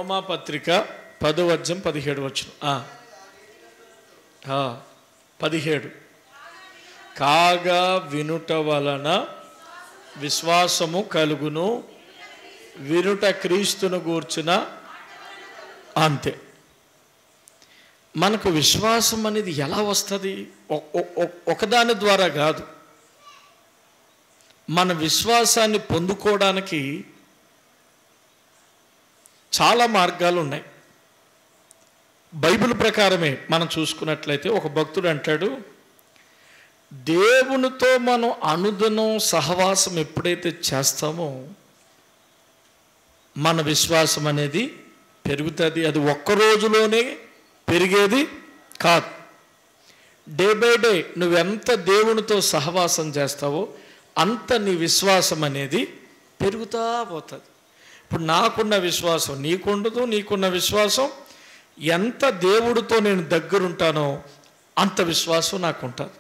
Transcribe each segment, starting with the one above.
రోమా పత్రిక 10వ అధ్యాయం 17వ వచనం. 17 కాగా వినుట వలన విశ్వాసము కలుగును, వినుట క్రీస్తును గూర్చిన. అంతే. మనకు విశ్వాసం అనేది ఎలా వస్తుంది? ఒకదాని ద్వారా కాదు. మన విశ్వాసాన్ని పొందుకోవడానికి చాలా మార్గాలు ఉన్నాయి. బైబిల్ ప్రకారమే మనం చూసుకున్నట్లయితే ఒక భక్తుడు అంటాడు, దేవునితో మనం అనుదినం సహవాసం ఎప్పుడైతే చేస్తామో మన విశ్వాసం అనేది పెరుగుతుంది. అది ఒక్క రోజులోనే పెరిగేది కాదు. డే బై డే నువ్వెంత దేవునితో సహవాసం చేస్తావో అంత నీ విశ్వాసం అనేది పెరుగుతూ పోతుంది. ఇప్పుడు నాకున్న విశ్వాసం నీకుండదు, నీకున్న విశ్వాసం ఎంత దేవుడితో నేను దగ్గరుంటానో అంత విశ్వాసం నాకు ఉంటుంది.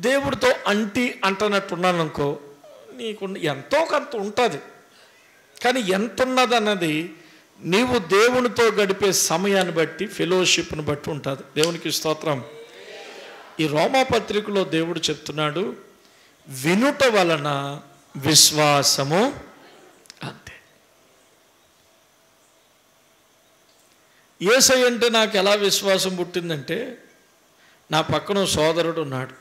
దేవుడితో అంటనట్టున్నాను అనుకో, నీకు ఎంతో కొంత ఉంటుంది. కానీ ఎంత ఉన్నదన్నది నీవు దేవునితో గడిపే సమయాన్ని బట్టి, ఫెలోషిప్ను బట్టి ఉంటుంది. దేవునికి స్తోత్రం. ఈ రోమా పత్రికలో దేవుడు చెప్తున్నాడు, వినుట వలన విశ్వాసము. అంతే. యేసయ్య అంటే నాకు ఎలా విశ్వాసం పుట్టిందంటే, నా పక్కన సోదరుడు ఉన్నాడు,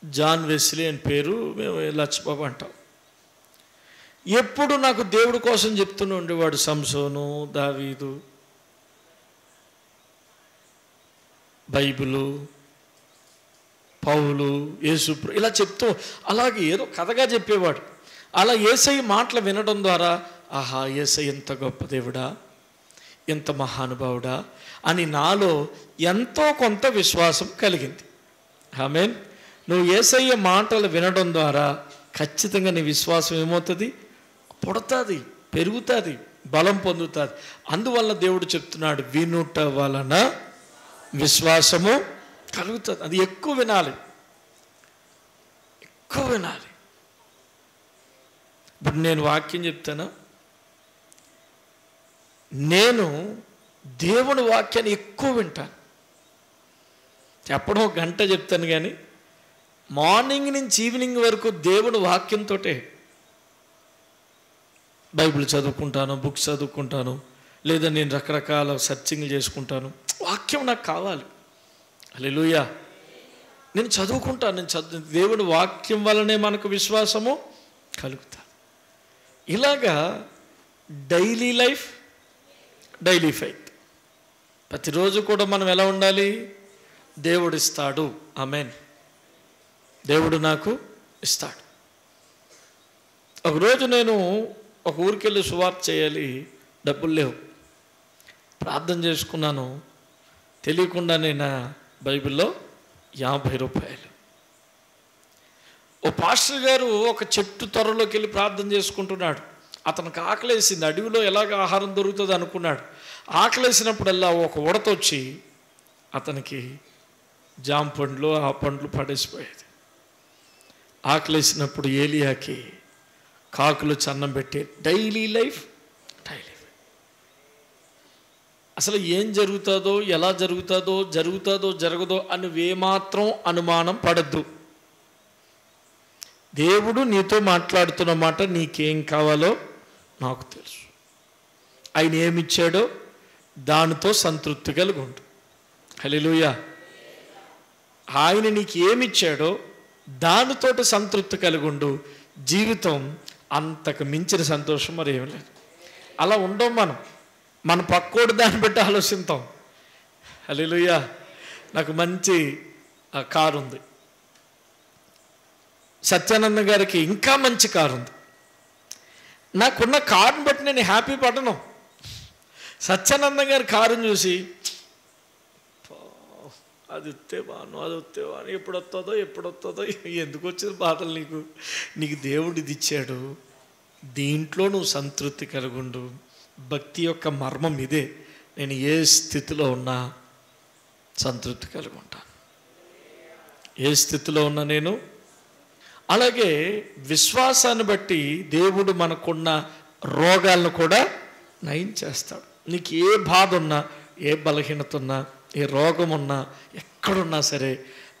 జాన్ వెస్లీ అని పేరు, మేము లచ్చబాబు అంటాం. ఎప్పుడు నాకు దేవుడి కోసం చెప్తూనే ఉండేవాడు. సంసోను, దావీదు, బైబిలు, పౌలు, యేసు ఇలా చెప్తూ అలాగే ఏదో కథగా చెప్పేవాడు. అలా యేసయ్య మాటలు వినడం ద్వారా ఆహా యేసయ్య ఎంత గొప్ప దేవుడా, ఎంత మహానుభావుడా అని నాలో ఎంతో కొంత విశ్వాసం కలిగింది. ఆమేన్. నువ్వు యేసయ్య మాటలు వినడం ద్వారా ఖచ్చితంగా నీ విశ్వాసం ఏమవుతుంది? పుడతాది, పెరుగుతుంది, బలం పొందుతుంది. అందువల్ల దేవుడు చెప్తున్నాడు, వినుట వలన విశ్వాసము కలుగుతుంది. అది ఎక్కువ వినాలి, ఎక్కువ వినాలి. ఇప్పుడు నేను వాక్యం చెప్తాను, నేను దేవుని వాక్యాన్ని ఎక్కువ వింటాను. చెప్పడం 1 గంట చెప్తాను, కానీ మార్నింగ్ నుంచి ఈవినింగ్ వరకు దేవుని వాక్యంతో బైబిల్ చదువుకుంటాను, బుక్స్ చదువుకుంటాను, లేదా నేను రకరకాల సర్చింగ్లు చేసుకుంటాను. వాక్యం నాకు కావాలి. హల్లెలూయా. నేను చదువుకుంటాను. దేవుని వాక్యం వల్లనే మనకు విశ్వాసము కలుగుతా. ఇలాగా డైలీ లైఫ్, డైలీ ఫెయిత్. ప్రతిరోజు కూడా మనం ఎలా ఉండాలి? దేవుడు ఇస్తాడు. ఆమేన్. దేవుడు నాకు ఇస్తాడు. ఒకరోజు నేను ఒక ఊరికి వెళ్ళి సువార్త చేయాలి, డబ్బులు లేవు. ప్రార్థన చేసుకున్నాను, తెలియకుండానే నా బైబిల్లో 50 రూపాయలు. ఓ పాస్టర్ గారు ఒక చెట్టు త్వరలోకి వెళ్ళి ప్రార్థన చేసుకుంటున్నాడు. అతనికి ఆకలేసింది. అడవిలో ఎలాగ ఆహారం దొరుకుతుంది అనుకున్నాడు. ఆకలేసినప్పుడల్లా ఒక ఉడత వచ్చి అతనికి జామ పండ్లు, ఆ పండ్లు పడేసిపోయేది. ఆకలేసినప్పుడు ఏలియాకి కాకులు చన్నం పెట్టే. Daily life, daily. అసలు ఏం జరుగుతుందో, ఎలా జరుగుతుందో జరగదో అని ఏమాత్రం అనుమానం పడద్దు. దేవుడు నీతో మాట్లాడుతున్న మాట నీకేం కావాలో నాకు తెలుసు. ఆయన ఏమిచ్చాడో దానితో సంతృప్తి కలిగి ఉండు. హల్లెలూయా. ఆయన నీకు ఏమిచ్చాడో దానితోటి సంతృప్తి కలిగి ఉండు. జీవితం అంతకు మించిన సంతోషం మరి ఏమి లేదు. అలా ఉండం మనం. మన పక్కోడు దాన్ని బట్టి ఆలోచిస్తాం. హల్లెలూయా. నాకు మంచి కారు ఉంది. సత్యానంద గారికి ఇంకా మంచి కారు ఉంది. నాకున్న కారుని బట్టి నేను హ్యాపీ పడను. సత్యానంద గారి కారుని చూసి అది వస్తేవాను, అది వస్తేవాను, ఎప్పుడు వస్తుందో ఎందుకు వచ్చిన బాధలు నీకు దేవుడు ఇది ఇచ్చాడు. దీంట్లో నువ్వు సంతృప్తి కలుగుండు. భక్తి యొక్క మర్మం ఇదే. నేను ఏ స్థితిలో ఉన్నా సంతృప్తి కలిగి ఉంటాను. ఏ స్థితిలో ఉన్నా నేను. అలాగే విశ్వాసాన్ని బట్టి దేవుడు మనకున్న రోగాలను కూడా నయం చేస్తాడు. నీకు ఏ బాధ ఉన్నా, ఏ బలహీనత ఉన్నా, ఏ రోగం ఉన్నా, ఎక్కడున్నా సరే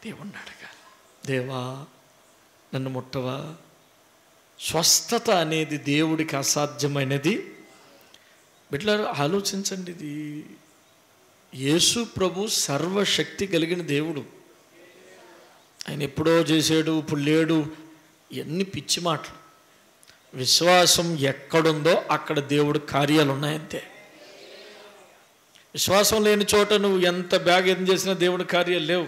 దేవుణ్ణి అడగాలి. దేవా నన్ను ముట్టవా? స్వస్థత అనేది దేవుడికి అసాధ్యమైనది. బిడ్డలారా ఆలోచించండి, ఇది యేసు ప్రభు సర్వశక్తి కలిగిన దేవుడు. ఆయన ఎప్పుడో చేశాడు, ఇప్పుడు లేడు, ఎన్ని పిచ్చి మాటలు. విశ్వాసం ఎక్కడుందో అక్కడ దేవుడు కార్యాలు ఉన్నాయంతే. విశ్వాసం లేని చోట నువ్వు ఎంత బ్యాగ్ ఏం చేసినా దేవుడి కార్యాలు లేవు.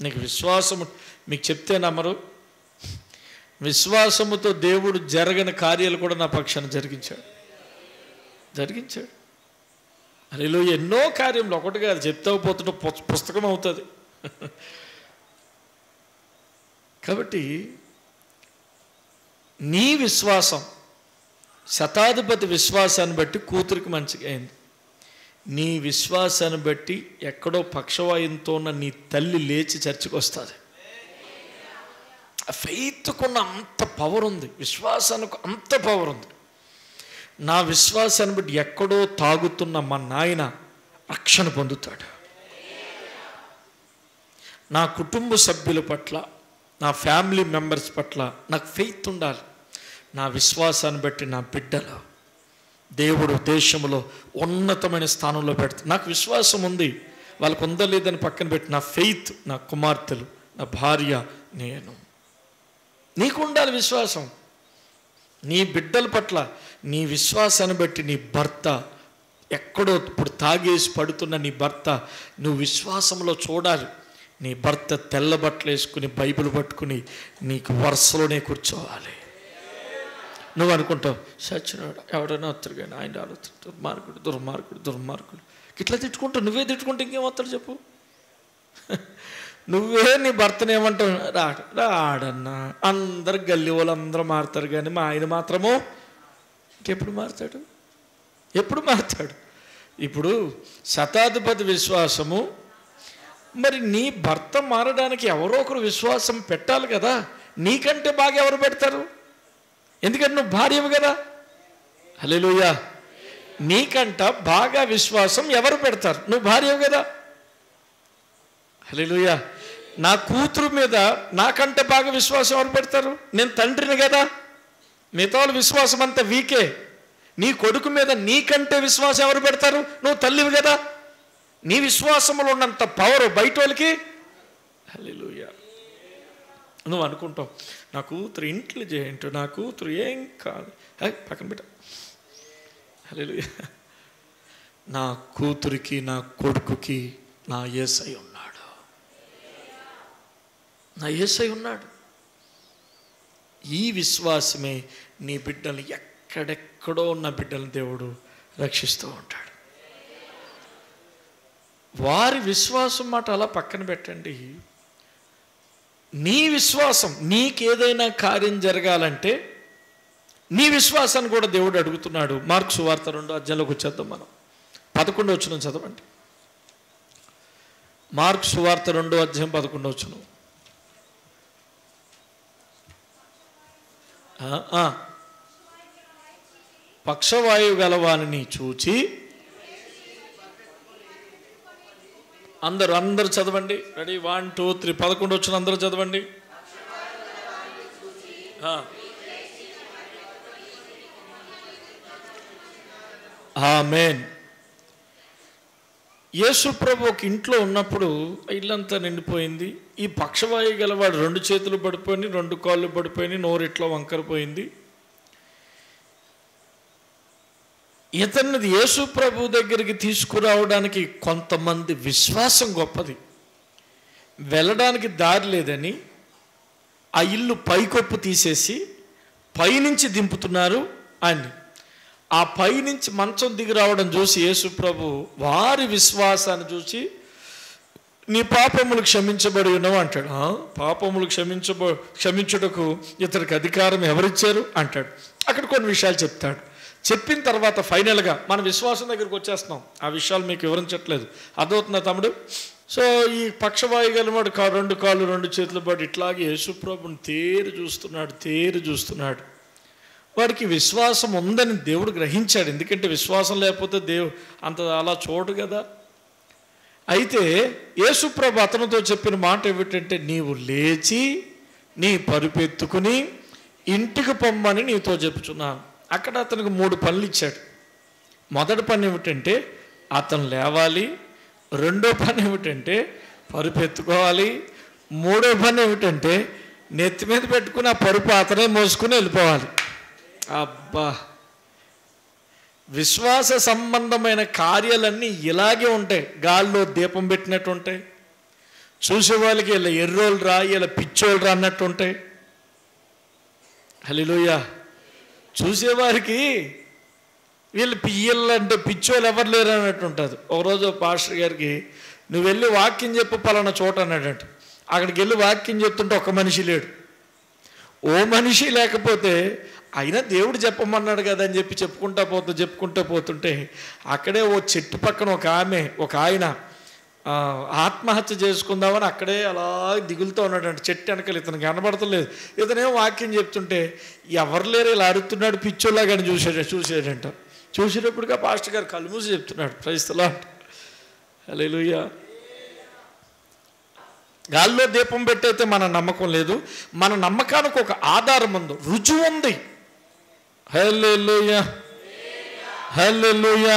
నీకు విశ్వాసము, మీకు చెప్తే నమ్మరు, విశ్వాసముతో దేవుడు జరగని కార్యాలు కూడా నా పక్షాన జరిగించాడు. అరేలో ఎన్నో కార్యములు, ఒకటి కాదు, చెప్తావు పోతుంటే పుస్తకం అవుతుంది. కాబట్టి నీ విశ్వాసం, శతాధిపతి విశ్వాసాన్ని బట్టి కూతురికి మంచిగా అయింది. నీ విశ్వాసాన్ని బట్టి ఎక్కడో పక్షవాయువుతో ఉన్న నీ తల్లి లేచి చర్చకు వస్తుంది. ఫెయిత్కున్న అంత పవర్ ఉంది, విశ్వాసానికి అంత పవర్ ఉంది. నా విశ్వాసాన్ని బట్టి ఎక్కడో తాగుతున్న మా నాయన రక్షణ పొందుతాడు. నా కుటుంబ సభ్యుల పట్ల, నా ఫ్యామిలీ మెంబర్స్ పట్ల నాకు ఫెయిత్ ఉండాలి. నా విశ్వాసాన్ని బట్టి నా బిడ్డలు దేవుడు దేశంలో ఉన్నతమైన స్థానంలో పెడతాడు. నాకు విశ్వాసం ఉంది, వాళ్ళకు ఉందా లేదని పక్కన పెట్టి నా ఫెయిత్, నా కుమార్తెలు, నా భార్య, నేను. నీకు ఉండాలి విశ్వాసం. నీ బిడ్డల పట్ల నీ విశ్వాసాన్ని బట్టి నీ భర్త ఎక్కడో ఇప్పుడు తాగేసి పడుతున్న నీ భర్త నువ్వు విశ్వాసంలో చూడాలి. నీ భర్త తెల్ల బట్టలు వేసుకుని బైబిల్ పట్టుకుని నీకు వరుసలోనే కూర్చోవాలి. నువ్వు అనుకుంటావు సచ్చినాడు ఎవడైనా వస్తారు కానీ ఆయన ఆలోచన దుర్మార్గుడు ఇట్లా తిట్టుకుంటావు. నువ్వే తిట్టుకుంటే ఇంకేమవుతాడు చెప్పు? నువ్వే నీ భర్తను ఏమంటావు? రాడన్నా, అందరు గల్లీ వాళ్ళు అందరూ మారుతారు కానీ మా ఆయన మాత్రము ఎప్పుడు మారుతాడు? ఇప్పుడు శతాధిపతి విశ్వాసము, మరి నీ భర్త మారడానికి ఎవరో ఒకరు విశ్వాసం పెట్టాలి కదా. నీకంటే బాగా ఎవరు పెడతారు? ఎందుకంటే నువ్వు భార్యవు కదా. హల్లెలూయా. నీకంట బాగా విశ్వాసం ఎవరు పెడతారు? నువ్వు భార్యవు కదా. హల్లెలూయా. నా కూతురు మీద నాకంటే బాగా విశ్వాసం ఎవరు పెడతారు? నేను తండ్రిని కదా. మిగతా వాళ్ళ విశ్వాసం అంతా వీకే. నీ కొడుకు మీద నీకంటే విశ్వాసం ఎవరు పెడతారు? నువ్వు తల్లివి కదా. నీ విశ్వాసంలో ఉన్నంత పవర్ బయట వాళ్ళకి. హల్లెలూయా. నువ్వు అనుకుంటావు నా కూతురు ఇంటెలిజెంట్, నా కూతురు ఏం కాదు, పక్కన పెట్ట. హల్లెలూయా. నా కూతురికి, నా కొడుకుకి నా యేసయ్య ఉన్నాడు. ఈ విశ్వాసమే నీ బిడ్డలు, ఎక్కడెక్కడో ఉన్న బిడ్డలను దేవుడు రక్షిస్తూ ఉంటాడు. వారి విశ్వాసం మాట అలా పక్కన పెట్టండి. నీ విశ్వాసం, నీకేదైనా కార్యం జరగాలంటే నీ విశ్వాసాన్ని కూడా దేవుడు అడుగుతున్నాడు. మార్కు సువార్త 2వ అధ్యాయంలోకి వచ్చేద్దాం మనం. 11వ వచనం చదవండి. మార్కు సువార్త 2వ అధ్యాయం 11వ వచనం. పక్షవాయువు గలవాని చూచి అందరూ చదవండి. రెడీ, 1 2 3. 11 వచ్చిన అందరూ చదవండి. ఆమేన్. యేసు ప్రభు ఒక ఇంట్లో ఉన్నప్పుడు ఇల్లంతా నిండిపోయింది. ఈ పక్షవాయువు గలవాడు 2 చేతులు పడిపోయి, 2 కాళ్ళు పడిపోయి, నోరు ఇట్లా వంకరపోయింది. ఇతన్ని యేసు ప్రభు దగ్గరికి తీసుకురావడానికి కొంతమంది విశ్వాసం గొప్పది. వెళ్ళడానికి దారి లేదని ఆ ఇల్లు పైకొప్పు తీసేసి పైనుంచి దింపుతున్నారు ఆయన్ని. ఆ పైనుంచి మంచం దిగి రావడం చూసి యేసు ప్రభు వారి విశ్వాసాన్ని చూసి నీ పాపములు క్షమించబడి ఉన్నావు అంటాడు. పాపములు క్షమించుటకు ఇతనికి అధికారం ఎవరిచ్చారు అంటాడు. అక్కడ కొన్ని విషయాలు చెప్తాడు. చెప్పిన తర్వాత ఫైనల్గా మన విశ్వాసం దగ్గరికి వచ్చేస్తున్నాం. ఆ విషయాలు మీకు వివరించట్లేదు, అర్థమవుతుందా తమ్ముడు? సో ఈ పక్షవాయు గలవాడు 2 కాళ్ళు 2 చేతులు పడి ఇట్లాగే యేసుప్రభుని తేరు చూస్తున్నాడు. వాడికి విశ్వాసం ఉందని దేవుడు గ్రహించాడు. ఎందుకంటే విశ్వాసం లేకపోతే దేవుడు అంత అలా చూడు కదా. అయితే యేసుప్రభు అతనితో చెప్పిన మాట ఏమిటంటే, నీవు లేచి నీ పరుపెత్తుకుని ఇంటికి పొమ్మని నీతో చెప్పుచున్నాను. అక్కడ అతనికి 3 పనులు ఇచ్చాడు. మొదటి పని ఏమిటంటే అతను లేవాలి, రెండో పని ఏమిటంటే పరుపెత్తుకోవాలి, మూడో పని ఏమిటంటే నెత్తి మీద పెట్టుకుని ఆ పరుపు అతనే మోసుకుని వెళ్ళిపోవాలి. అబ్బా, విశ్వాస సంబంధమైన కార్యాలన్నీ ఇలాగే ఉంటాయి. గాల్లో దీపం పెట్టినట్టు ఉంటాయి. చూసేవాళ్ళకి ఇలా ఎర్రోళ్ళు రా, ఇలా పిచ్చోళ్ళు రా అన్నట్టు ఉంటాయి. హల్లెలూయా. చూసేవారికి వీళ్ళు పియ్యళ్ళు అంటే పిచ్చోళ్ళు ఎవరు లేరు అన్నట్టు ఉంటుంది. ఒకరోజు పాస్టర్ గారికి, నువ్వు వెళ్ళి వాక్యం చెప్పు పలానా చోట అన్నాడంట. అక్కడికి వెళ్ళి వాక్యం చెప్తుంటే ఒక్క మనిషి లేడు. ఓ మనిషి లేకపోతే అయినా దేవుడు చెప్పమన్నాడు కదా అని చెప్పి చెప్పుకుంటూ పోతుంటే అక్కడే ఓ చెట్టు పక్కన ఒక ఆయన ఆత్మహత్య చేసుకుందామని అక్కడే అలా దిగులుతూ ఉన్నాడంట. చెట్టు వెనకాల ఇతను కనబడతలేదు. ఇతనేమో వాక్యం చెప్తుంటే ఎవరు లేరు, ఇలా అరుతున్నాడు పిచ్చోళ్ళగాని చూసాడంట. చూసేటప్పుడుగా పాస్టర్ గారు కళ్ళు మూసి చెప్తున్నాడు, ప్రైజ్ ది లార్డ్, హల్లెలూయా. గాల్లో దీపం పెట్టయితే మన నమ్మకం లేదు. మన నమ్మకానికి ఒక ఆధారం ఉంది, రుజువు ఉంది. హల్లెలూయా, హల్లెలూయా.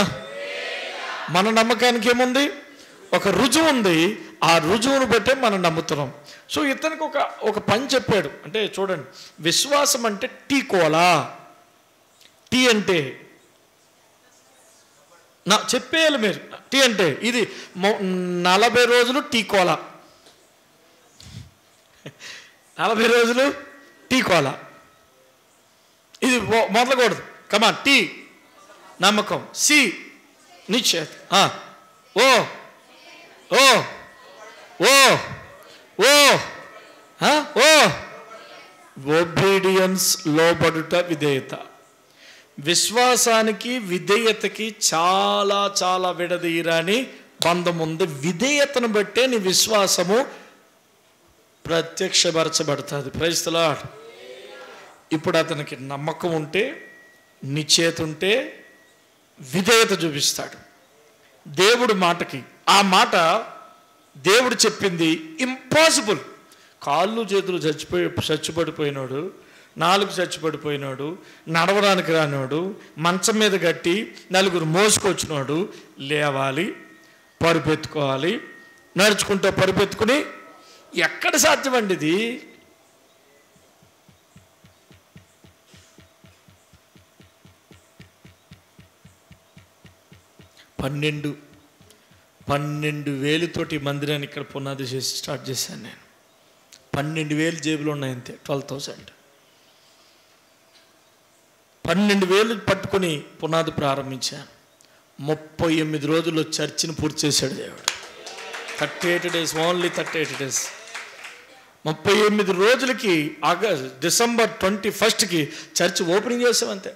మన నమ్మకానికి ఏముంది? ఒక రుజువు ఉంది. ఆ రుజువును బట్టే మనం నమ్ముతున్నాం. సో ఇతనికి ఒక పని చెప్పాడు. అంటే చూడండి, విశ్వాసం అంటే టీ కోలా. టీ అంటే చెప్పేయాలి మీరు. టీ అంటే ఇది 40 రోజులు టీ కోలా, 40 రోజులు టీ కోలా. ఇది మొదలకూడదు. కమాన్. టీ నమ్మకం, సి నిశ్చయత, ఓ ఓ ఓ ఓ ఓ ఒబీడియన్స్, లోబడుట, విధేయత. విశ్వాసానికి విధేయతకి చాలా చాలా విడదీయరాని బంధం ఉంది. విధేయతను బట్టే నీ విశ్వాసము ప్రత్యక్షపరచబడుతుంది. Praise the lord. ఇప్పుడు అతనికి నమ్మకం ఉంటే, నిశ్చయత ఉంటే విధేయత చూపిస్తాడు దేవుడి మాటకి. ఆ మాట దేవుడు చెప్పింది ఇంపాసిబుల్. కాళ్ళు చేతులు చచ్చిపడిపోయినాడు, నాలుగు చచ్చిపడిపోయినాడు, నడవడానికి రానివాడు, మంచం మీద కట్టి 4 మోసుకొచ్చినాడు. లేవాలి, పరుపెత్తుకోవాలి, నడుచుకుంటూ పరుపెత్తుకుని ఎక్కడ సాధ్యమండి ఇది? పన్నెండు వేలుతోటి మందిరాన్ని ఇక్కడ పునాది చేసి స్టార్ట్ చేశాను నేను. 12,000 జేబులు ఉన్నాయి అంతే, 12,000. 12,000 పట్టుకొని పునాది ప్రారంభించాను. 38 రోజుల్లో చర్చిని పూర్తి చేశాడు దేవుడు. 38 days, ఓన్లీ 38 days. 38 రోజులకి డిసెంబర్ 21కి చర్చ్ ఓపెనింగ్ చేసామంతే.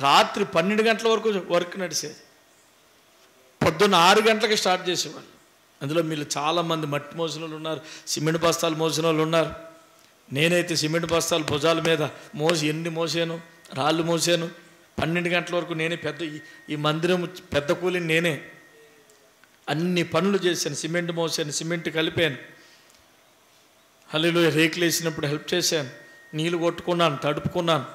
రాత్రి 12 గంటల వరకు వర్క్ నడిచేది. పొద్దున్న 6 గంటలకి స్టార్ట్ చేసేవాళ్ళు. అందులో మీరు చాలామంది మట్టి మోసిన వాళ్ళు ఉన్నారు, సిమెంట్ బస్తాలు మోసిన వాళ్ళు ఉన్నారు. నేనైతే సిమెంట్ బస్తాలు భుజాల మీద ఎన్ని మోసాను, రాళ్ళు మోసాను. 12 గంటల వరకు నేనే ఈ మందిరం పెద్ద కూలిని నేనే. అన్ని పనులు చేశాను. సిమెంట్ మోసాను, సిమెంట్ కలిపాను. హల్లెలూయా. రేకులు వేసినప్పుడు హెల్ప్ చేశాను, నీళ్ళు కొట్టుకున్నాను, తడుపుకున్నాను.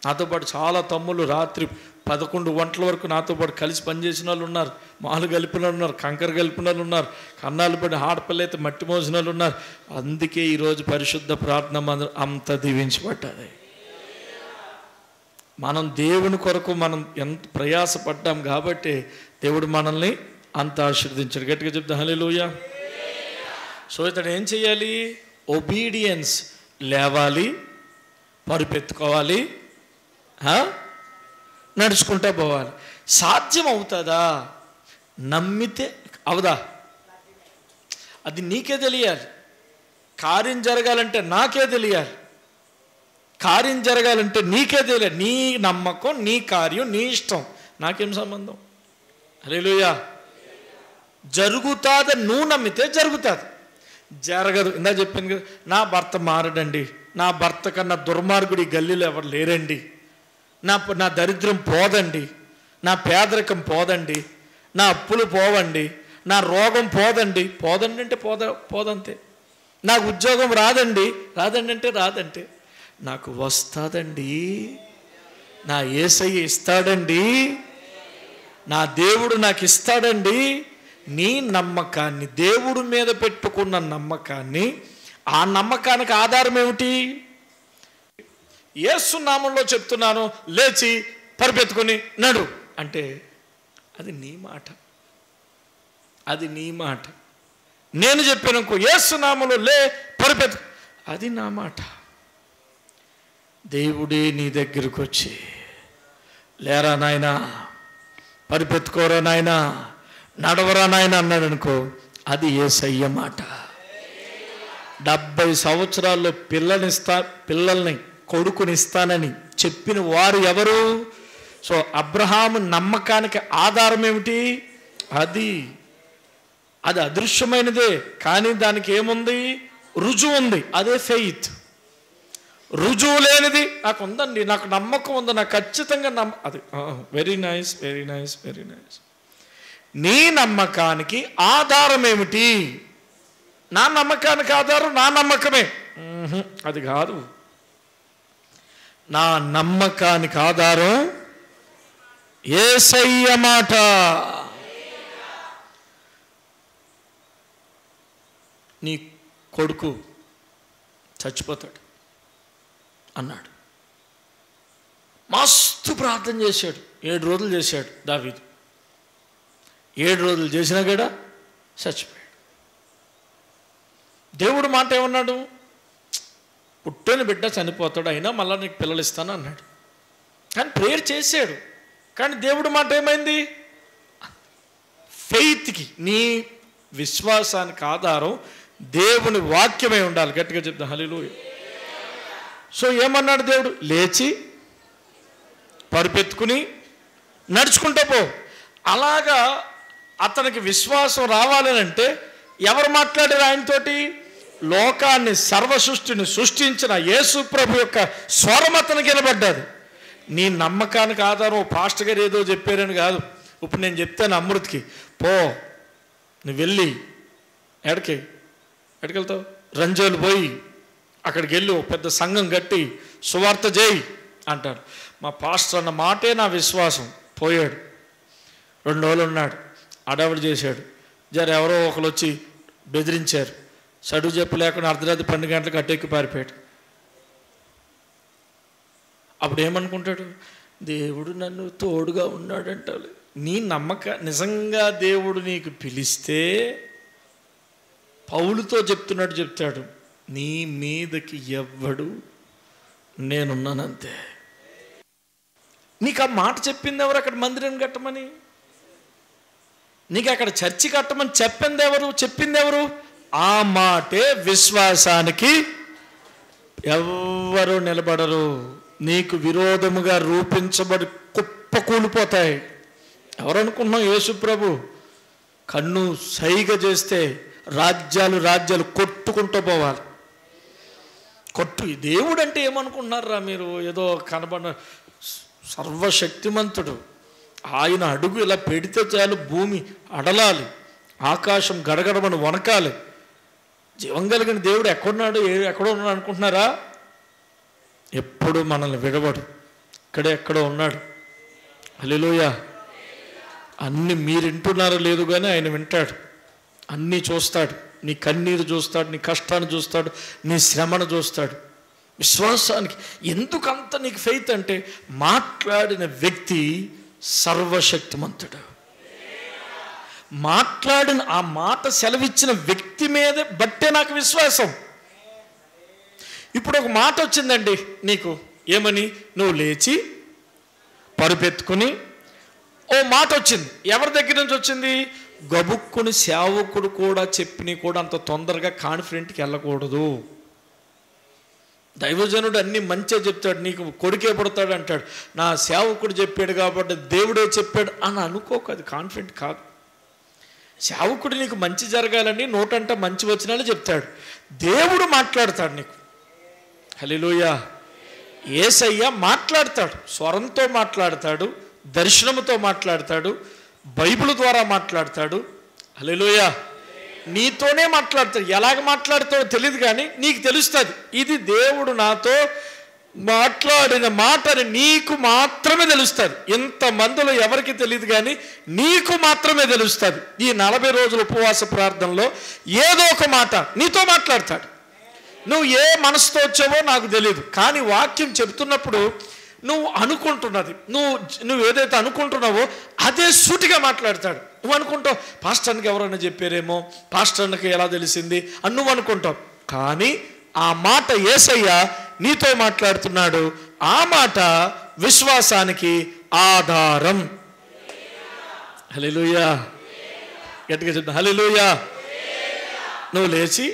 నాతో పాటు చాలా తమ్ముళ్ళు రాత్రి 11 గంటల వరకు నాతో పాటు కలిసి పనిచేసిన వాళ్ళు ఉన్నారు. మాలు కలిపిన వాళ్ళు ఉన్నారు, కంకర కలిపిన వాళ్ళు ఉన్నారు, కన్నాలు పడి ఆడపిల్ల అయితే మట్టి మోసిన వాళ్ళు ఉన్నారు. అందుకే ఈరోజు పరిశుద్ధ ప్రార్థన అంత దీవించబడ్డది. మనం దేవుని కొరకు మనం ఎంత ప్రయాసపడ్డాం కాబట్టి దేవుడు మనల్ని అంత ఆశీర్వదించాడు. గట్టిగా చెప్తా హల్లెలూయా. సో ఇతడు ఏం చేయాలి? ఒబీడియన్స్. లేవాలి, పరుపెత్తుకోవాలి, నడుచుకుంటా పోవాలి. సాధ్యం అవుతుందా? నమ్మితే అవదా? అది నీకే తెలియాలి. కార్యం జరగాలంటే నాకే తెలియాలి. కార్యం జరగాలంటే నీకే తెలియాలి. నీ నమ్మకం, నీ కార్యం, నీ ఇష్టం, నాకేం సంబంధం? హల్లెలూయా. జరుగుతుంది, నువ్వు నమ్మితే జరుగుతుంది. జరగదు. ఇందా చెప్పింది కదా, నా భర్త మారడండి, నా భర్త కన్నా దుర్మార్గుడి గల్లీలో ఎవరు లేరండి, నా దరిద్రం పోదండి, నా పేదరికం పోదండి, నా అప్పులు పోవండి, నా రోగం పోదండి అంటే పోదంతే, నాకు ఉద్యోగం రాదండి అంటే రాదంటే, నాకు వస్తుందండి, నా యేసయ్య ఇస్తాడండి, నా దేవుడు నాకు ఇస్తాడండి. నీ నమ్మకాన్ని, దేవుడి మీద పెట్టుకున్న నమ్మకాన్ని, ఆ నమ్మకానికి ఆధారం ఏమిటి? యేసు నామంలో చెప్తున్నాను, లేచి పరిపెత్తుకొని నడు అంటే అది నీ మాట, అది నీ మాట. నేను చెప్పాను యేసు నామంలో లే పరిపెత్తు, అది నా మాట. దేవుడే నీ దగ్గరకు వచ్చి లేరా నాయనా, పరిపెత్తుకోరా నాయనా, నడవరా నాయన అన్నాడు అనుకో, అది యేసయ్య మాట. 70 సంవత్సరాల్లో పిల్లల్ని కొడుకునిస్తానని చెప్పిన వారు ఎవరు? సో అబ్రహాము నమ్మకానికి ఆధారం ఏమిటి? అది అదృశ్యమైనదే, కానీ దానికి ఏముంది? రుజువు ఉంది. అదే ఫెయిత్. రుజువు లేనిది నాకు ఉందండి, నాకు నమ్మకం ఉంది, నాకు ఖచ్చితంగా అది very nice, very nice, very nice. నీ నమ్మకానికి ఆధారం ఏమిటి? నా నమ్మకానికి ఆధారం నా నమ్మకమే. అది కాదు. నా నమ్మకానికి ఆధారం యేసయ్య మాట. నీ కొడుకు చచ్చిపోతాడు అన్నాడు. మస్తు ప్రార్థన చేశాడు, 7 రోజులు చేశాడు దావీదు. 7 రోజులు చేసినా కూడా చచ్చిపోయాడు. దేవుడు మాట ఏమన్నాడు? పుట్టిన బిడ్డ చనిపోతాడు, అయినా మళ్ళీ నీకు పిల్లలు ఇస్తాను అన్నాడు. కానీ ప్రేయర్ చేశాడు. కానీ దేవుడు మాట ఏమైంది? ఫెయిత్కి, నీ విశ్వాసానికి ఆధారం దేవుని వాక్యమై ఉండాలి. గట్టిగా చెప్తాను హల్లెలూయా. సో ఏమన్నాడు దేవుడు? లేచి పరిపెత్తుకుని నడుచుకుంటూ పో. అలాగా అతనికి విశ్వాసం రావాలని అంటే ఎవరు మాట్లాడారు ఆయనతోటి? లోకాన్ని, సర్వ సృష్టిని సృష్టించిన యేసు ప్రభు యొక్క స్వరం అతనికి వినబడ్డది. నీ నమ్మకానికి ఆధారం పాస్టర్ గారు ఏదో చెప్పారని కాదు. ఇప్పుడు నేను చెప్తాను అమృత్కి, పో నువ్వు వెళ్ళి ఎక్కడికి వెళ్తావు? రంజోలు పోయి అక్కడికి వెళ్ళి పెద్ద సంఘం కట్టి సువార్త చేయి అంటాడు. మా పాస్టర్ అన్న మాటే నా విశ్వాసం. పోయాడు, 2 రోజులు ఉన్నాడు, అడవుడు చేశాడు. ఎవరో ఒకరు వచ్చి బెదిరించారు. చదువు చెప్పు లేకుండా అర్ధరాత్రి 12 గంటలకు అట్టెక్కి పారిపోయాడు. అప్పుడు ఏమనుకుంటాడు? దేవుడు నన్ను తోడుగా ఉన్నాడంటాడు. నీ నిజంగా దేవుడు నీకు పిలిస్తే పౌలుతో చెప్తాడు, నీ మీదకి ఎవ్వడు, నేనున్నానంతే. నీకు ఆ మాట చెప్పింది ఎవరు? అక్కడ మందిరం కట్టమని, నీకు అక్కడ చర్చి కట్టమని చెప్పింది ఎవరు? ఆ మాటే విశ్వాసానికి ఎవ్వరూ నిలబడరు. నీకు విరోధముగా రూపించబడి కుప్పకూలిపోతాయి. ఎవరనుకున్నాం? యేసు ప్రభు కన్ను సైగ చేస్తే రాజ్యాలు కొట్టుకుంటూ పోవాలి. దేవుడు అంటే ఏమనుకుంటున్నారా మీరు? ఏదో కనబడిన సర్వశక్తిమంతుడు. ఆయన అడుగు ఇలా పెడితే చాలు భూమి అడలాలి, ఆకాశం గడగడమని వణకాలి. జీవం కలిగిన దేవుడు ఎక్కడున్నాడు? ఎక్కడో ఉన్నాడు అనుకుంటున్నారా? ఎప్పుడు మనల్ని విడవడు, ఎక్కడో ఉన్నాడు. హల్లెలూయా. అన్నీ మీరు వింటున్నారో లేదు కానీ ఆయన వింటాడు, అన్నీ చూస్తాడు. నీ కన్నీరు చూస్తాడు, నీ కష్టాన్ని చూస్తాడు, నీ శ్రమను చూస్తాడు. విశ్వాసానికి ఎందుకంత నీకు ఫెయిత్ అంటే మాట్లాడిన వ్యక్తి సర్వశక్తిమంతుడు. మాట్లాడిన ఆ మాట సెలవిచ్చిన వ్యక్తి మీద బట్టే నాకు విశ్వాసం. ఇప్పుడు ఒక మాట వచ్చిందండి నీకు, ఏమని? నువ్వు లేచి పరుపెత్తుకుని, ఓ మాట వచ్చింది. ఎవరి దగ్గర నుంచి వచ్చింది? గబుక్కుని సేవకుడు కూడా చెప్పిన కూడా అంత తొందరగా కాన్ఫిడెంట్కి వెళ్ళకూడదు. దైవజనుడు అన్నీ మంచిగా చెప్తాడు, నీకు కొడుకే పుడతాడు అంటాడు, నా సేవకుడు చెప్పాడు కాబట్టి దేవుడే చెప్పాడు అని అనుకోక, అది కాన్ఫిడెంట్ కాదు. సేవకుడు నీకు మంచి జరగాలని నోటంట మంచి వచనాలు చెప్తాడు, దేవుడు మాట్లాడతాడు నీకు. హల్లెలూయా. యేసయ్య మాట్లాడతాడు, స్వరంతో మాట్లాడతాడు, దర్శనంతో మాట్లాడతాడు, బైబిల్ ద్వారా మాట్లాడతాడు. హల్లెలూయా. నీతోనే మాట్లాడతాడు. ఎలాగ మాట్లాడతాడో తెలియదు కానీ నీకు తెలుస్తుంది, ఇది దేవుడు నాతో మాట్లాడిన మాటని నీకు మాత్రమే తెలుస్తుంది. ఇంతమందిలో ఎవరికి తెలియదు కానీ నీకు మాత్రమే తెలుస్తుంది. ఈ 40 రోజుల ఉపవాస ప్రార్థనలో ఏదో ఒక మాట నీతో మాట్లాడతాడు. నువ్వు ఏ మనసుతో వచ్చావో నాకు తెలియదు, కానీ వాక్యం చెబుతున్నప్పుడు నువ్వు అనుకుంటున్నది, నువ్వు ఏదైతే అనుకుంటున్నావో అదే సూటిగా మాట్లాడతాడు. నువ్వు అనుకుంటావు పాస్టర్కి ఎవరైనా చెప్పారేమో, పాస్టర్కి ఎలా తెలిసింది అని నువ్వు అనుకుంటావు, కానీ ఆ మాట యేసయ్య నీతో మాట్లాడుతున్నాడు. ఆ మాట విశ్వాసానికి ఆధారం. హల్లెలూయా. గట్టిగా చెప్తా హల్లెలూయా. నువ్వు లేచి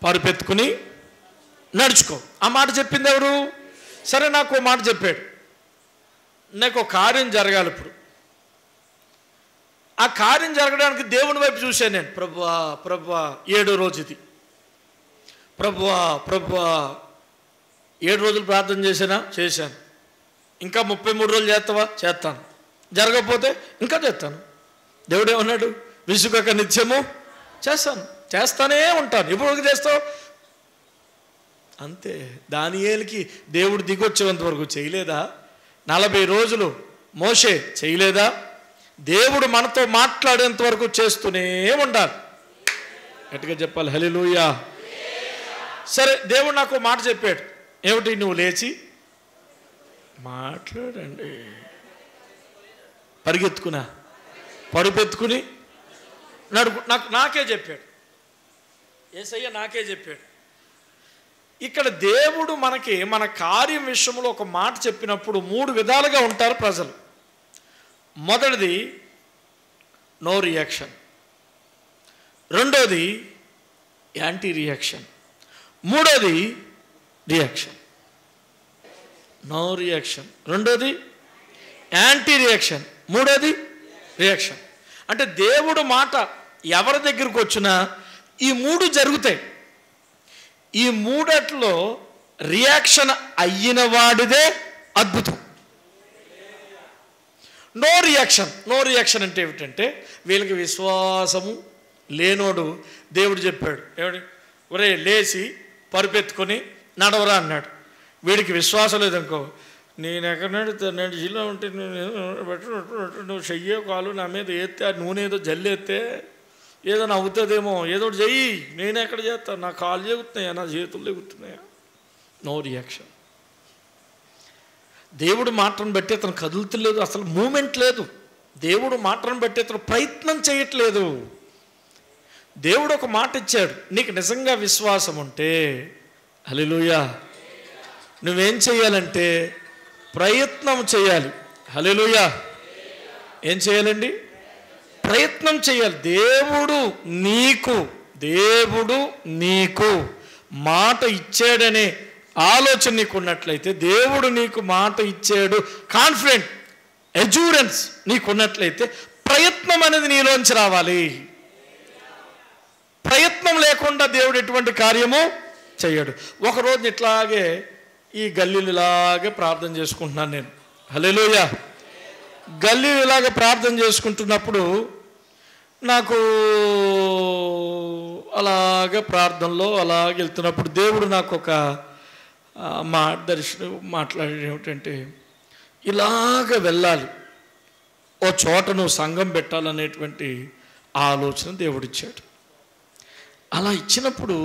పరుపెత్తుకుని నడుచుకో. ఆ మాట చెప్పింది ఎవరు? సరే, నాకు ఓ మాట చెప్పాడు, నాకు ఒక కార్యం జరగాలి. ఇప్పుడు ఆ కార్యం జరగడానికి దేవుని వైపు చూశాను నేను. ప్రభువా ప్రభువా 7వ రోజు ఇది. ప్రభువా ప్రభువా 7 రోజులు ప్రార్థన చేశాను. ఇంకా 33 రోజులు చేస్తావా? చేస్తాను. జరగకపోతే ఇంకా చేస్తాను. దేవుడు ఏమన్నాడు? విసుగక నిత్యము చేస్తానే ఉంటాను. ఎప్పుడు చేస్తావు? అంతే. దానియేలుకి దేవుడు దిగొచ్చేంత వరకు చేయలేదా? 40 రోజులు మోషే చేయలేదా? దేవుడు మనతో మాట్లాడేంత వరకు చేస్తూనే ఉండాలి. గట్టిగా చెప్పాలి హల్లెలూయా. సరే, దేవుడు నాకు మాట చెప్పాడు. ఏమిటి? నువ్వు లేచి మాట్లాడండి. పరిగెత్తుకున్నా, పరుపెత్తుకుని నాకే చెప్పాడు. యేసయ్య నాకే చెప్పాడు. ఇక్కడ దేవుడు మనకి మన కార్యం విషయంలో ఒక మాట చెప్పినప్పుడు 3 విధాలుగా ఉంటారు ప్రజలు. మొదటిది నో రియాక్షన్, రెండోది యాంటీ రియాక్షన్, మూడోది రియాక్షన్. నో రియాక్షన్, రెండోది యాంటీ రియాక్షన్, మూడోది రియాక్షన్. అంటే దేవుడు మాట ఎవరి దగ్గరకు వచ్చినా ఈ 3 జరుగుతాయి. ఈ 3లో రియాక్షన్ అయిన వాడిదే అద్భుతం. నో రియాక్షన్ అంటే ఏమిటంటే, వీళ్ళకి విశ్వాసము లేనోడు దేవుడు చెప్పాడు, ఏమిటి? ఒరే లేచి పరుపెత్తుకొని నడవరా అన్నాడు. వీడికి విశ్వాసం లేదనుకో, నేను ఎక్కడ నడితే జిల్లా ఉంటే నువ్వు చెయ్యే కాలు నా మీద ఎత్తే, ఆ నూనె ఏదో జల్లేస్తే ఏదో అవుతుందేమో, ఏదో చెయ్యి, నేను ఎక్కడ చేస్తాను, నా కాళ్ళు చెగుతున్నాయా, నా చేతులు చెగుతున్నాయా? No reaction. దేవుడు మాటను బట్టి అతను కదులుతలేదు, అసలు మూమెంట్ లేదు. దేవుడు మాటను బట్టి అతను ప్రయత్నం చేయట్లేదు. దేవుడు ఒక మాట ఇచ్చాడు, నీకు నిజంగా విశ్వాసం ఉంటే హల్లెలూయా నువ్వేం చేయాలంటే ప్రయత్నం చేయాలి. హల్లెలూయా. ఏం చేయాలండి? ప్రయత్నం చేయాలి. దేవుడు నీకు మాట ఇచ్చాడనే ఆలోచన నీకు ఉన్నట్లయితే, దేవుడు నీకు మాట ఇచ్చాడు కాన్ఫిడెంట్ ఎజ్యూరెన్స్ నీకున్నట్లయితే, ప్రయత్నం అనేది నీలోంచి రావాలి. ప్రయత్నం లేకుండా దేవుడు ఎటువంటి కార్యము చేయడు. ఒకరోజు ఇట్లాగే ఈ గల్లీలాగే ప్రార్థన చేసుకుంటున్నాను నేను. హల్లెలూయా. గల్లీలాగే ప్రార్థన చేసుకుంటున్నప్పుడు నాకు అలాగే ప్రార్థనలో అలాగే వెళ్తున్నప్పుడు దేవుడు నాకు ఒక దర్శనం మాట్లాడేది ఏమిటంటే, ఇలాగ వెళ్ళాలి, ఓ చోట నువ్వు సంఘం పెట్టాలనేటువంటి ఆలోచన దేవుడిచ్చాడు. అలా ఇచ్చినప్పుడు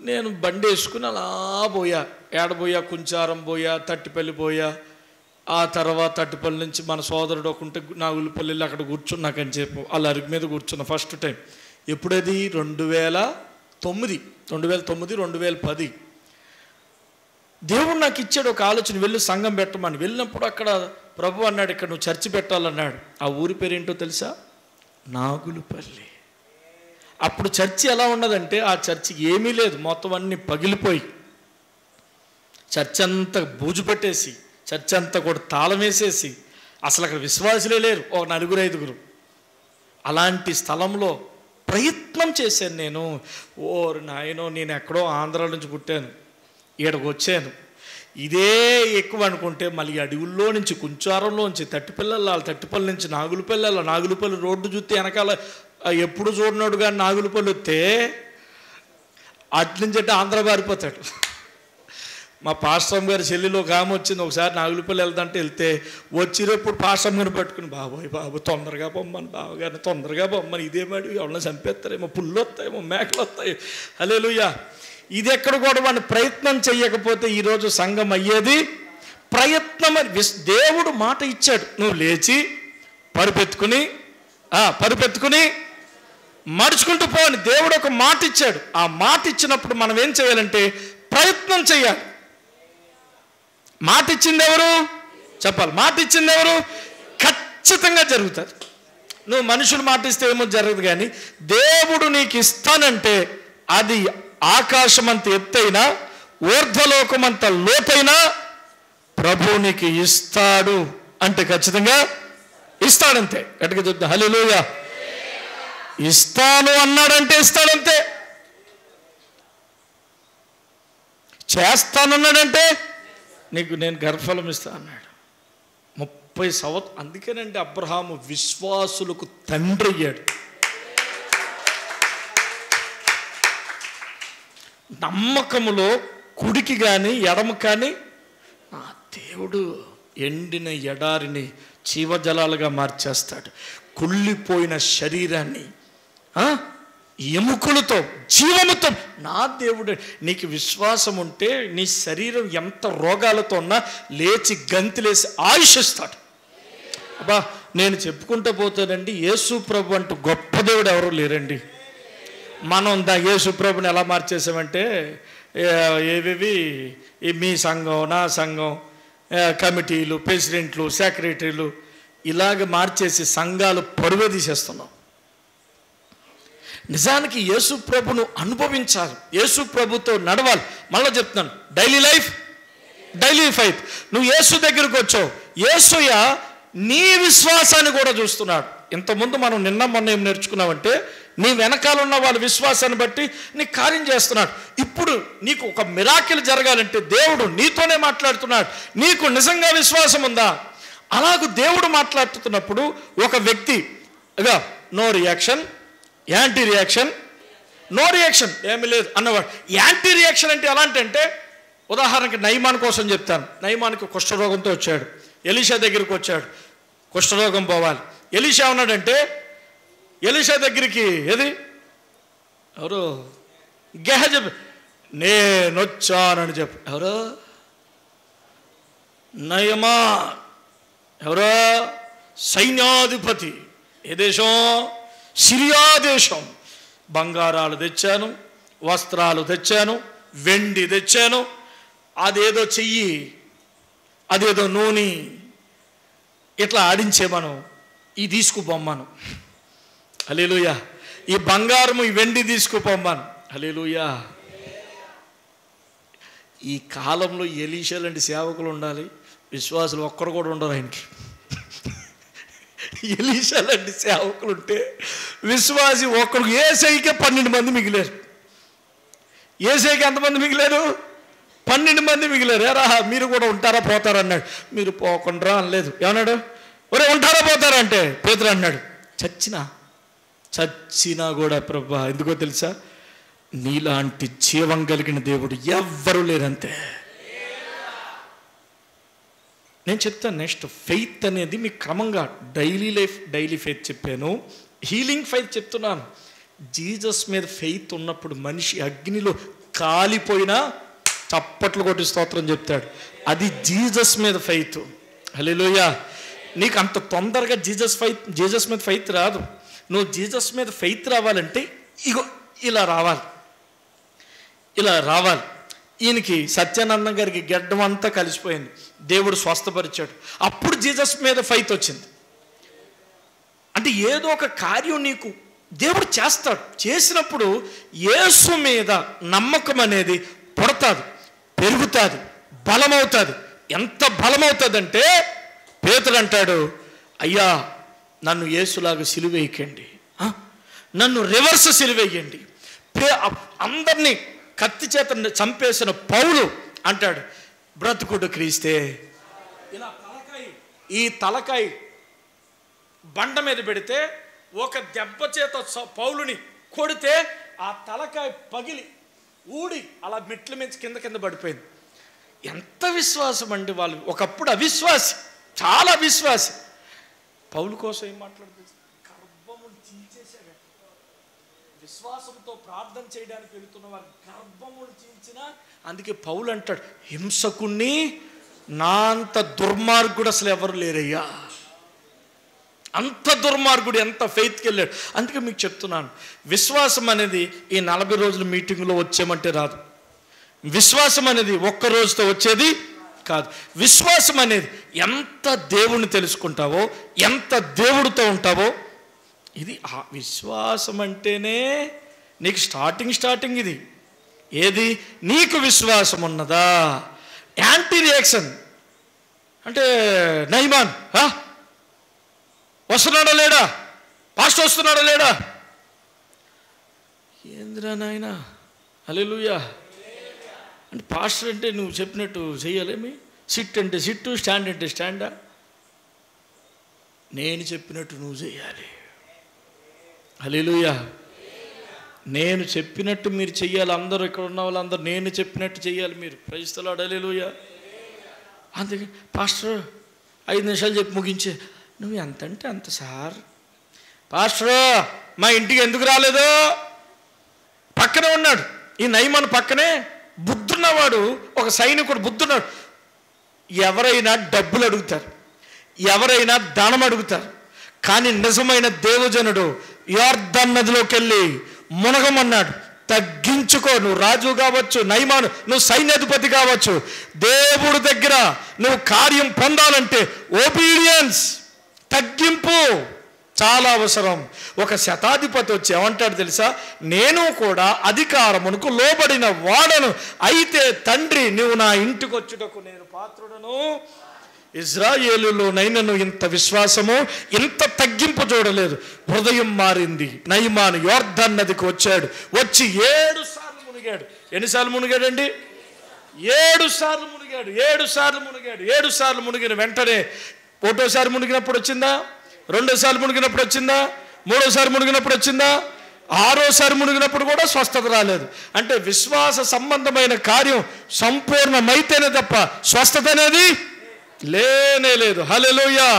నేను బండి వేసుకుని అలా పోయా. ఏడబోయా, కుంచారం పోయా, తట్టిపల్లి పోయా. ఆ తర్వాత తట్టిపల్లి నుంచి మన సోదరుడు ఒకంటే నాగులపల్లి అక్కడ కూర్చున్నాకని చెప్పు అలా అరుగు మీద కూర్చున్నా ఫస్ట్ టైం. ఎప్పుడది? 2009, 2010. దేవుడు నాకు ఇచ్చాడు ఒక ఆలోచన, వెళ్ళి సంఘం పెట్టమని. వెళ్ళినప్పుడు అక్కడ ప్రభు అన్నాడు, ఇక్కడ నువ్వు చర్చి పెట్టాలన్నాడు. ఆ ఊరి పేరు ఏంటో తెలుసా? నాగులపల్లి. అప్పుడు చర్చి ఎలా ఉన్నదంటే, ఆ చర్చికి ఏమీ లేదు, మొత్తం అన్నీ పగిలిపోయి చర్చ్ అంతా బూజు పెట్టేసి, చర్చ్ అంతా కూడా తాళం వేసేసి, అసలు అక్కడ విశ్వాసులే లేరు, ఒక 4-5. అలాంటి స్థలంలో ప్రయత్నం చేశాను నేను. ఓ నాయనో, నేను ఎక్కడో ఆంధ్ర నుంచి పుట్టాను, ఈడకు వచ్చాను. ఇదే ఎక్కువ అనుకుంటే మళ్ళీ అడవుల్లో నుంచి, కుంచారంలోంచి, తట్టిపల్లి నుంచి నాగులపల్లి రోడ్డు చూస్తే వెనకాల ఎప్పుడు చూడనాడు కానీ నాగులపల్లి వస్తే అట్నుంచి అంటే ఆంధ్ర పారిపోతాడు. మా పాస్టమ్ గారి చెల్లిలో ఒక ఆమె వచ్చింది. ఒకసారి నాగులపల్లి వెళ్తే వచ్చినప్పుడు పాస్టమ్ గారిని పట్టుకుని, బాబు తొందరగా పొమ్మని, బావగారిని తొందరగా పొమ్మని, ఇదేమాడు ఎవరన్నా చంపేస్తారేమో, పుల్లు వస్తాయేమో, మేకలు వస్తాయి. హల్లెలూయా. ఇది ఎక్కడ కూడా వాడిని ప్రయత్నం చెయ్యకపోతే ఈరోజు సంఘం అయ్యేది ప్రయత్నం. దేవుడు మాట ఇచ్చాడు, నువ్వు లేచి పరుపెత్తుకుని మడుచుకుంటూ పోని దేవుడు ఒక మాట ఇచ్చాడు. ఆ మాట ఇచ్చినప్పుడు మనం ఏం చేయాలంటే ప్రయత్నం చేయాలి. మాట ఇచ్చింది ఎవరు చెప్పాలి? మాట ఇచ్చింది ఎవరు? ఖచ్చితంగా జరుగుతుంది. నువ్వు మనుషులు మాట ఇస్తే ఏమో జరగదు, కానీ దేవుడు నీకు ఇస్తానంటే అది ఆకాశమంత ఎత్తైనా, ఊర్ధ్వలోకమంత లోతైనా ప్రభు నీకు ఇస్తాడు అంటే ఖచ్చితంగా ఇస్తాడంతే. గట్టిగా చెప్తా హల్లెలూయా. ఇస్తాను అన్నాడంటే ఇస్తాడంతే. చేస్తానన్నాడంటే నీకు నేను గర్భఫలం ఇస్తా అన్నాడు. 30 సంవత్సరం. అందుకేనండి అబ్రహాము విశ్వాసులకు తండ్రి అయ్యాడు. నమ్మకములో కుడికి కానీ ఎడమ కానీ నా దేవుడు ఎండిన ఎడారిని జీవజలాలుగా మార్చేస్తాడు. కుళ్ళిపోయిన శరీరాన్ని ఎముకలతో జీవముతో నా దేవుడు. నీకు విశ్వాసం ఉంటే నీ శరీరం ఎంత రోగాలతో ఉన్నా లేచి గంతులేసి ఆయుషిస్తాడు. అబ్బా, నేను చెప్పుకుంటూ పోతానండి, యేసు ప్రభు అంటూ గొప్ప దేవుడు ఎవరు లేరండి. మనం యేసు ప్రభుని ఎలా మార్చేసామంటే ఏవేవి మీ సంఘం, నా సంఘం, కమిటీలు, ప్రెసిడెంట్లు, సెక్రటరీలు ఇలాగ మార్చేసి సంఘాలు పరువే తీసేస్తున్నాం. నిజానికి యేసు ప్రభును అనుభవించాలి, యేసు ప్రభుతో నడవాలి. మళ్ళీ చెప్తున్నాను, డైలీ ఫైత్. నువ్వు యేసు దగ్గరికి వచ్చావు, యేసయ్య నీ విశ్వాసాన్ని కూడా చూస్తున్నాడు. ఇంతకుముందు మనం నిన్న మొన్న ఏం నేర్చుకున్నామంటే నీ వెనకాల ఉన్న వాళ్ళ విశ్వాసాన్ని బట్టి నీకు కార్యం చేస్తున్నాడు. ఇప్పుడు నీకు ఒక మిరాకిల్ జరగాలంటే దేవుడు నీతోనే మాట్లాడుతున్నాడు. నీకు నిజంగా విశ్వాసం ఉందా? అలాగూ దేవుడు మాట్లాడుతున్నప్పుడు ఒక వ్యక్తి no reaction, anti reaction, no reaction, ఏమీ లేదు అన్నవాడు. యాంటీ రియాక్షన్ అంటే ఎలాంటి అంటే, ఉదాహరణకి నయమాన్ కోసం చెప్తాను. నయమానికి కుష్ఠరోగంతో వచ్చాడు, ఎలీషా దగ్గరికి వచ్చాడు, కుష్ఠరోగం పోవాలి. ఎలీషా ఉన్నాడంటే ఎలీషా దగ్గరికి ఎవరు గెహజీ నేనొచ్చానని చెప్పు. ఎవరో నయమాన్, ఎవరో సైన్యాధిపతి. ఏ దేశం? సిరియా దేశం. బంగారాలు తెచ్చాను, వస్త్రాలు తెచ్చాను, వెండి తెచ్చాను, అదేదో చెయ్యి, అదేదో నూనె ఇట్లా ఆడించేమను, ఈ తీసుకుపోమ్మను. హల్లెలూయా. ఈ బంగారము ఈ వెండి తీసుకుపోమ్మను. హల్లెలూయా. ఈ కాలంలో ఎలీషా లాంటి సేవకులు ఉండాలి, విశ్వాసులు ఒక్కరు కూడా ఉండరు ఆయనకి. ఎలీషా లాంటి సేవకులు ఉంటే విశ్వాసి ఒక్కరు, యేసయ్యకే 12 మంది మిగిలారు. యేసయ్యకి ఎంతమంది మిగిలారు? 12 మంది మిగిలారు. ఎరా మీరు కూడా ఉంటారా పోతారా అన్నాడు. మీరు పోకుండా అనలేదు. ఏమన్నాడు? ఒరే ఉంటారా పోతారా అంటే పేతురు అన్నాడు, చచ్చినా కూడా ప్రభా, ఎందుకో తెలుసా, నీలాంటి జీవం కలిగిన దేవుడు ఎవ్వరూ లేరంతే. నేను చెప్తాను నెక్స్ట్. ఫెయిత్ అనేది మీకు క్రమంగా డైలీ ఫెయిత్ చెప్పాను, హీలింగ్ ఫెయిత్ చెప్తున్నాను. జీసస్ మీద ఫెయిత్ ఉన్నప్పుడు మనిషి అగ్నిలో కాలిపోయినా చప్పట్లు కొట్టి స్తోత్రం చెప్తాడు. అది జీసస్ మీద ఫెయిత్. హల్లెలూయా. నీకు అంత తొందరగా జీసస్ మీద ఫెయిత్ రాదు. నువ్వు జీసస్ మీద ఫెయిత్ రావాలంటే ఇలా రావాలి. ఈయనకి సత్యానందం గారికి గడ్డం అంతా కలిసిపోయింది, దేవుడు స్వస్థపరిచాడు. అప్పుడు జీసస్ మీద ఫెయిత్ వచ్చింది. అంటే ఏదో ఒక కార్యం నీకు దేవుడు చేస్తాడు. చేసినప్పుడు యేసు మీద నమ్మకం అనేది పుడతాది, పెరుగుతుంది, బలమవుతుంది. ఎంత బలమవుతుందంటే పేతురు అంటాడు, అయ్యా నన్ను యేసులాగా సిలువేయకండి, నన్ను రివర్స్ సిలువేయండి. అందరినీ కత్తి చేత చంపేసిన పౌలు అంటాడు, బ్రతుకుడు క్రీస్తే. ఇలా ఈ తలకాయ బండ మీద పెడితే ఒక దెబ్బ చేత పౌలుని కొడితే ఆ తలకాయ పగిలి ఊడి అలా మెట్ల మీద కింద పడిపోయింది. ఎంత విశ్వాసం అండి వాళ్ళు! ఒకప్పుడు అవిశ్వాసి, చాలా అవిశ్వాసి. పౌలు కోసం ఏం మాట్లాడుతుంది? గర్భమును చీల్చేశాడు. విశ్వాసంతో ప్రార్థన చేయడానికి వెళుతున్న వారు గర్భమును చీల్చిన. అందుకే పౌలు అంటాడు, హింసకుణ్ణి నా అంత దుర్మార్గుడు అసలు ఎవరు లేరయ్యా. అంత దుర్మార్గుడు ఎంత ఫెయిత్కి వెళ్ళాడు. అందుకే మీకు చెప్తున్నాను, విశ్వాసం అనేది ఈ 40 రోజుల మీటింగ్లో వచ్చేమంటే రాదు. విశ్వాసం అనేది ఒక్క రోజుతో వచ్చేది కాదు. విశ్వాసం అనేది ఎంత దేవుణ్ణి తెలుసుకుంటావో, ఎంత దేవుడితో ఉంటావో, ఇది ఆ విశ్వాసం అంటేనే నీకు స్టార్టింగ్ ఇది. ఏది? నీకు విశ్వాసం ఉన్నదా? యాంటీ రియాక్షన్ అంటే నయమాన్ వస్తున్నాడా లేడా, పాస్టర్ వస్తున్నాడా లేడా, ఏంద్రా నాయనా, హల్లెలూయా అంటే పాస్టర్ అంటే నువ్వు చెప్పినట్టు చెయ్యాలేమి? సిట్ అంటే సిట్టు, స్టాండ్ అంటే స్టాండా? నేను చెప్పినట్టు నువ్వు చెయ్యాలి. హల్లెలూయా. నేను చెప్పినట్టు మీరు చెయ్యాలి. అందరూ ఇక్కడ ఉన్న వాళ్ళందరూ నేను చెప్పినట్టు చెయ్యాలి. మీరు ప్రైజ్ ది లార్డ్. హల్లెలూయా. అందుకే పాస్టర్ 5 నిమిషాలు చెప్పి ముగించే, నువ్వు ఎంత అంటే అంత సార్. పాస్టర్ మా ఇంటికి ఎందుకు రాలేదు? పక్కనే ఉన్నాడు ఈ నయమాను, పక్కనే బుద్ధున్నవాడు, ఒక సైనికుడు బుద్ధున్నాడు. ఎవరైనా డబ్బులు అడుగుతారు, ఎవరైనా ధనం అడుగుతారు, కానీ నిజమైన దేవజనుడు యోర్దాను నదిలోకి వెళ్ళి మునగమన్నాడు. తగ్గించుకో. నువ్వు రాజు కావచ్చు, నయమాను నువ్వు సైన్యాధిపతి కావచ్చు, దేవుడి దగ్గర నువ్వు కార్యం పొందాలంటే ఒబీడియన్స్, తగ్గింపు చాలా అవసరం. ఒక శతాధిపతి వచ్చి ఏమంటాడు తెలుసా? నేను కూడా అధికారమునకు లోబడిన వాడను, అయితే తండ్రి నువ్వు నా ఇంటికి వచ్చుటకు నేను పాత్రుడను. ఇజ్రాయేలులోనైనా ఇంత విశ్వాసము, ఇంత తగ్గింపు చూడలేదు. హృదయం మారింది. నయమాను యోర్దాను నదికి వచ్చాడు. వచ్చి 7 సార్లు మునిగాడు. ఎన్నిసార్లు మునిగాడండి? 7 సార్లు మునిగాడు. 7 సార్లు మునిగాడు. 7 సార్లు మునిగిన వెంటనే ఒకటోసారి మునిగినప్పుడు వచ్చిందా? రెండోసారి మునిగినప్పుడు వచ్చిందా? మూడోసారి మునిగినప్పుడు వచ్చిందా? 6ఓసారి మునిగినప్పుడు కూడా స్వస్థత రాలేదు. అంటే విశ్వాస సంబంధమైన కార్యం సంపూర్ణమైతేనే తప్ప స్వస్థత అనేది లేనే లేదు. హల్లెలూయా.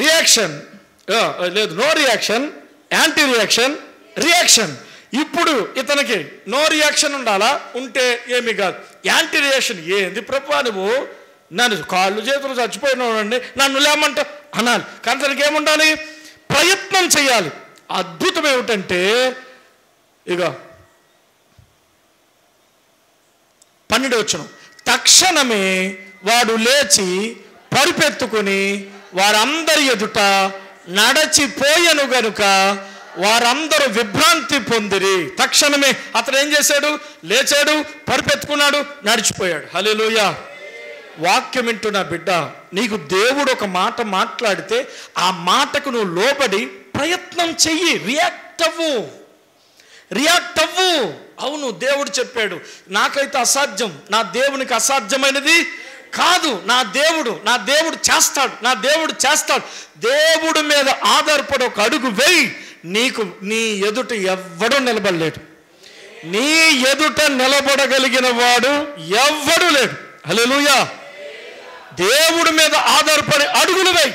రియాక్షన్ లేదు, no reaction, anti reaction, reaction. ఇప్పుడు ఇతనికి నో రియాక్షన్ ఉండాలా? ఉంటే ఏమి కాదు. యాంటీ రియాక్షన్, ఏంది ప్రభువా నువ్వు నన్ను కాళ్ళు చేతులు చచ్చిపోయినాడండి నన్ను లేమంట అనాలి. కానీ తనకి ఏముండాలి? ప్రయత్నం చేయాలి. అద్భుతం ఏమిటంటే ఇక 12వ వచనం, తక్షణమే వాడు లేచి పరుపెత్తుకుని వారందరి ఎదుట నడచిపోయెను గనుక వారందరూ విభ్రాంతి పొందిరి. తక్షణమే అతను ఏం చేశాడు? లేచాడు, పరుపెత్తుకున్నాడు, నడిచిపోయాడు. హల్లెలూయా. వాక్యం వింటున్న బిడ్డ, నీకు దేవుడు ఒక మాట మాట్లాడితే ఆ మాటకు నువ్వు లోబడి ప్రయత్నం చెయ్యి. రియాక్ట్ అవ్వు. అవును, దేవుడు చెప్పాడు, నాకైతే అసాధ్యం, నా దేవునికి అసాధ్యమైనది కాదు. నా దేవుడు చేస్తాడు. దేవుడి మీద ఆధారపడి ఒక అడుగు వేయి. నీ ఎదుట ఎవ్వడూ నిలబడలేడు. నీ ఎదుట నిలబడగలిగిన వాడు ఎవ్వడూ లేడు. హల్లెలూయా. దేవుడి మీద ఆధారపడి అడుగులు వేయి.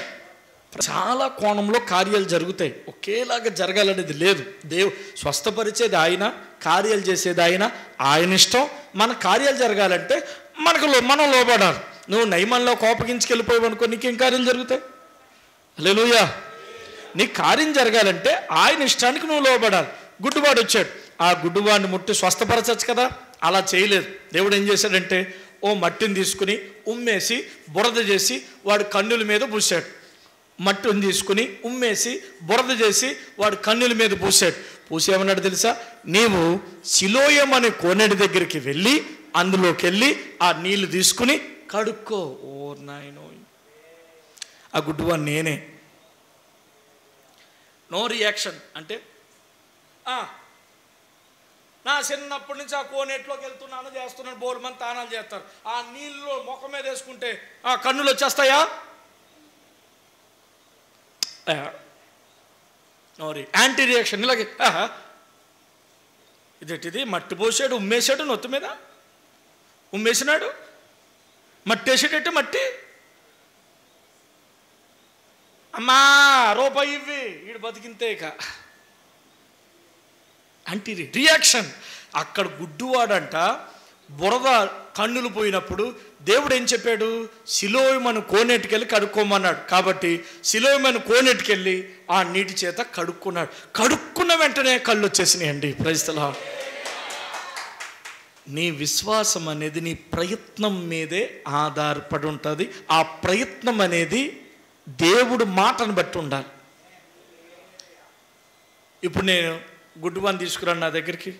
చాలా కోణంలో కార్యాలు జరుగుతాయి. ఒకేలాగా జరగాలనేది లేదు. స్వస్థపరిచేది ఆయన, కార్యాలు చేసేది ఆయన ఇష్టం. మన కార్యాలు జరగాలంటే మనం లోబడాలి. నువ్వు నయమాన్లో కోపగించుకెళ్ళిపోయావు అనుకో, నీకేం కార్యాలు జరుగుతాయి? హల్లెలూయా. నీ కార్యం జరగాలంటే ఆయన ఇష్టానికి నువ్వు లోబడాలి. గుడ్డువాడు వచ్చాడు, ఆ గుడ్డువాడిని ముట్టి స్వస్థపరచచ్చు కదా, అలా చేయలేదు. దేవుడు ఏం చేశాడంటే ఓ మట్టిని తీసుకుని ఉమ్మేసి బురద చేసి వాడు కన్నుల మీద పూసాడు. మట్టిని తీసుకుని ఉమ్మేసి బురద చేసి వాడు కన్నుల మీద పూసేమన్నాడు తెలుసా? నీవు సిలోయం అనే కోనేటి దగ్గరికి వెళ్ళి అందులోకి వెళ్ళి ఆ నీళ్లు తీసుకుని కడుక్కో. ఓ నాయనో, ఆ గుడ్డువా నేనే. నో రియాక్షన్ అంటే నా చిన్నప్పటి నుంచి ఆ కోనేట్లోకి వెళ్తున్నాను చేస్తున్నాను, బోరు మంది తానాలు చేస్తారు. ఆ నీళ్ళు ముఖం మీద వేసుకుంటే ఆ కన్నులు వచ్చేస్తాయా? Nori anti reaction. ఇలాగే ఇదేంటిది, మట్టి పోసాడు, ఉమ్మేశాడు, నొత్తు మీద ఉమ్మేసినాడు, మట్టి వేసేటట్టు మట్టి. అమ్మా రూపాయి ఇవ్వి, వీడు బతికింతే. ఇక యాంటీ రియాక్షన్. అక్కడ గుడ్డువాడంట బురద కన్నులు పోయినప్పుడు దేవుడు ఏం చెప్పాడు? సిలోయమను కోనేటికెళ్ళి కడుక్కోమన్నాడు. కాబట్టి సిలోయమను కోనేటికెళ్ళి ఆ నీటి చేత కడుక్కున్నాడు. కడుక్కున్న వెంటనే కళ్ళు వచ్చేసినాయండి. Praise the lord. నీ విశ్వాసం అనేది నీ ప్రయత్నం మీదే ఆధారపడి ఉంటుంది. ఆ ప్రయత్నం అనేది దేవుడు మాటను బట్టి ఉండాలి. ఇప్పుడు నేను గుడ్డువాన్ని తీసుకురాను నా దగ్గరికి.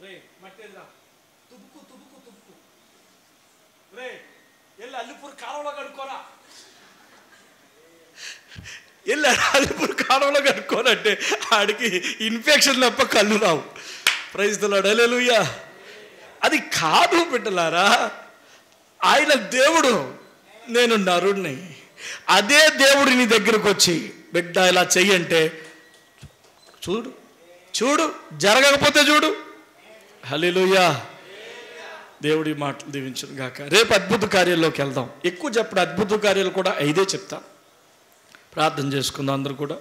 రే మట్టేదా, తుబ్బుకు తుబ్బుకు తుబ్బుకు, రే వెళ్ళి అల్లిపూర్ కాలంలో కడుక్కోరా, వెళ్ళి అల్లిపూర్ కాలంలో కడుక్కోనంటే ఆడికి ఇన్ఫెక్షన్ తప్ప కళ్ళు రావు. Praise the lord. హల్లెలూయా. అది కాదు బిడ్డలారా, ఆయన దేవుడు, నేను నరుణ్ణి. అదే దేవుడు నీ దగ్గరకు వచ్చి బిడ్డ ఇలా చెయ్యంటే చూడు చూడు, జరగకపోతే చూడు. హల్లెలూయా. దేవుడి మాటలు దీవించును గాక. రేపు అద్భుత కార్యాల్లోకి వెళ్దాం. ఎక్కువ చెప్పడు, అద్భుత కార్యాలు కూడా 5 చెప్తా. ప్రార్థన చేసుకుందాం అందరూ కూడా.